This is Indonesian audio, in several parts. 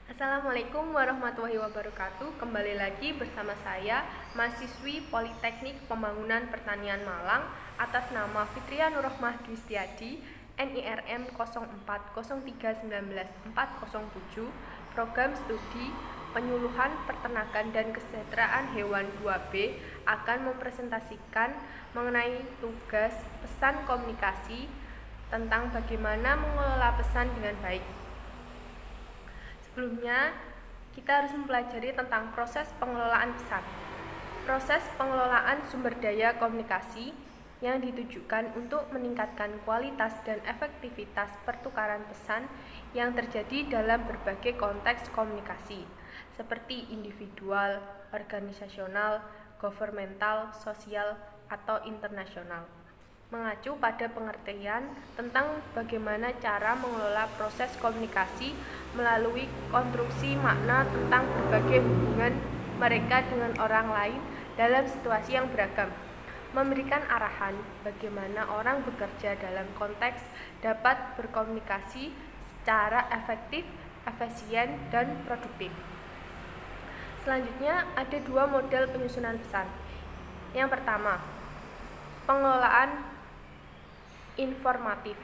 Assalamualaikum warahmatullahi wabarakatuh. Kembali lagi bersama saya, mahasiswi Politeknik Pembangunan Pertanian Malang, atas nama Fitria Nurrohmah Dwistiadi, NIRM 0403194407, Program Studi Penyuluhan Peternakan dan Kesejahteraan Hewan 2B akan mempresentasikan mengenai tugas pesan komunikasi tentang bagaimana mengelola pesan dengan baik. Sebelumnya, kita harus mempelajari tentang proses pengelolaan pesan. Proses pengelolaan sumber daya komunikasi yang ditujukan untuk meningkatkan kualitas dan efektivitas pertukaran pesan yang terjadi dalam berbagai konteks komunikasi, seperti individual, organisasional, governmental, sosial, atau internasional. Mengacu pada pengertian tentang bagaimana cara mengelola proses komunikasi melalui konstruksi makna tentang berbagai hubungan mereka dengan orang lain dalam situasi yang beragam, memberikan arahan bagaimana orang bekerja dalam konteks dapat berkomunikasi secara efektif, efisien, dan produktif. Selanjutnya, ada dua model penyusunan pesan. Yang pertama, pengelolaan informatif.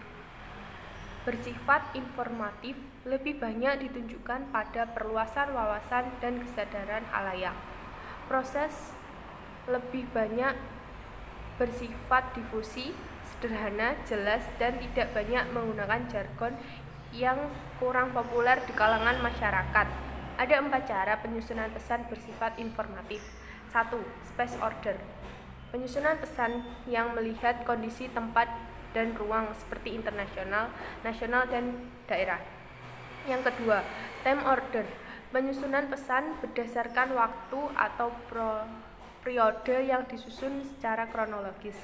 Bersifat informatif lebih banyak ditunjukkan pada perluasan wawasan dan kesadaran khalayak. Proses lebih banyak bersifat difusi, sederhana, jelas, dan tidak banyak menggunakan jargon yang kurang populer di kalangan masyarakat. Ada 4 cara penyusunan pesan bersifat informatif. 1. Space order. Penyusunan pesan yang melihat kondisi tempat dan ruang seperti internasional, nasional, dan daerah. Yang kedua, time order. Penyusunan pesan berdasarkan waktu atau periode yang disusun secara kronologis.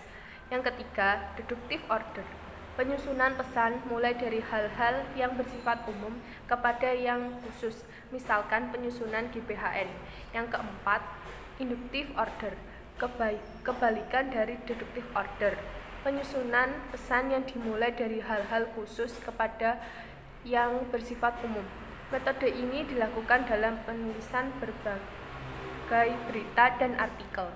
Yang ketiga, deductive order. Penyusunan pesan mulai dari hal-hal yang bersifat umum kepada yang khusus, misalkan penyusunan GBHN. Yang keempat, inductive order. Kebalikan dari deductive order. Penyusunan pesan yang dimulai dari hal-hal khusus kepada yang bersifat umum. Metode ini dilakukan dalam penulisan berbagai berita dan artikel.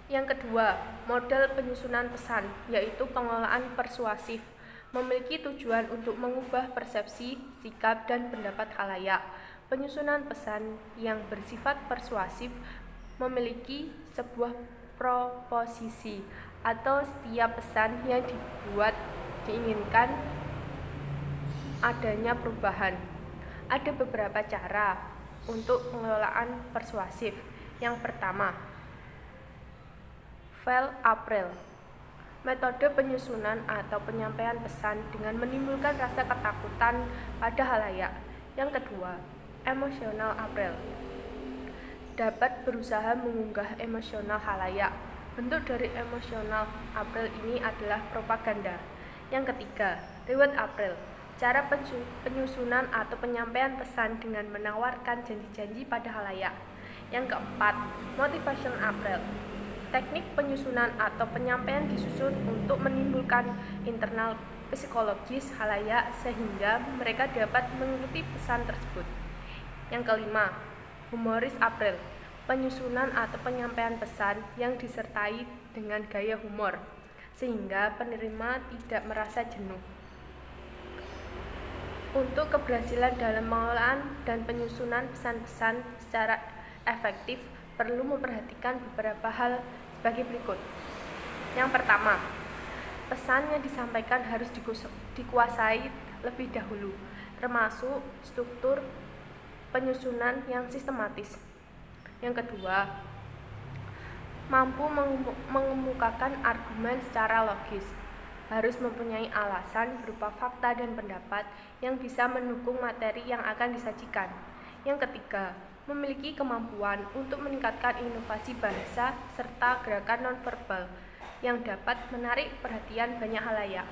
Yang kedua, model penyusunan pesan, yaitu pengelolaan persuasif, memiliki tujuan untuk mengubah persepsi, sikap, dan pendapat khalayak. Penyusunan pesan yang bersifat persuasif memiliki sebuah proposisi atau setiap pesan yang dibuat diinginkan adanya perubahan. Ada beberapa cara untuk pengelolaan persuasif. Yang pertama, fail April. Metode penyusunan atau penyampaian pesan dengan menimbulkan rasa ketakutan pada khalayak. Yang kedua, emosional April. Dapat berusaha mengunggah emosional khalayak. Bentuk dari emosional April ini adalah propaganda. Yang ketiga, reward April. Cara penyusunan atau penyampaian pesan dengan menawarkan janji-janji pada khalayak. Yang keempat, motivation April. Teknik penyusunan atau penyampaian disusun untuk menimbulkan internal psikologis khalayak sehingga mereka dapat mengikuti pesan tersebut. Yang kelima, humoris April. Penyusunan atau penyampaian pesan yang disertai dengan gaya humor, sehingga penerima tidak merasa jenuh. Untuk keberhasilan dalam pengelolaan dan penyusunan pesan-pesan secara efektif, perlu memperhatikan beberapa hal sebagai berikut. Yang pertama, pesan yang disampaikan harus dikuasai lebih dahulu, termasuk struktur penyusunan yang sistematis. Yang kedua, mampu mengemukakan argumen secara logis, harus mempunyai alasan berupa fakta dan pendapat yang bisa mendukung materi yang akan disajikan. Yang ketiga, memiliki kemampuan untuk meningkatkan inovasi bahasa serta gerakan nonverbal yang dapat menarik perhatian banyak khalayak.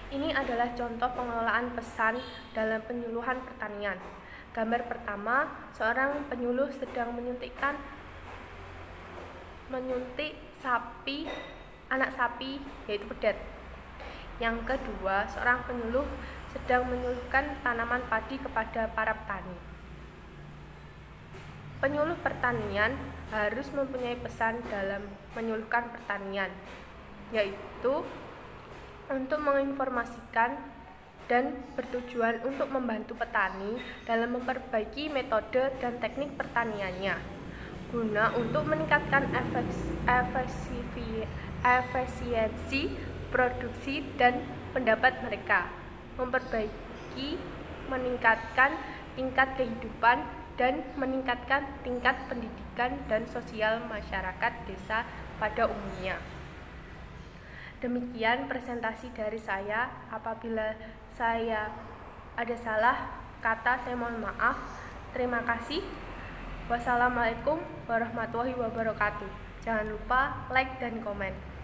Ini adalah contoh pengelolaan pesan dalam penyuluhan pertanian. Gambar pertama, seorang penyuluh sedang menyuntik anak sapi, yaitu pedet. Yang kedua, seorang penyuluh sedang menyuluhkan tanaman padi kepada para petani. Penyuluh pertanian harus mempunyai pesan dalam menyuluhkan pertanian, yaitu untuk menginformasikan dan bertujuan untuk membantu petani dalam memperbaiki metode dan teknik pertaniannya, guna untuk meningkatkan efisiensi produksi dan pendapat mereka, memperbaiki, meningkatkan tingkat kehidupan, dan meningkatkan tingkat pendidikan dan sosial masyarakat desa pada umumnya. Demikian presentasi dari saya. Apabila saya ada salah kata, saya mohon maaf. Terima kasih. Wassalamualaikum warahmatullahi wabarakatuh. Jangan lupa like dan komen.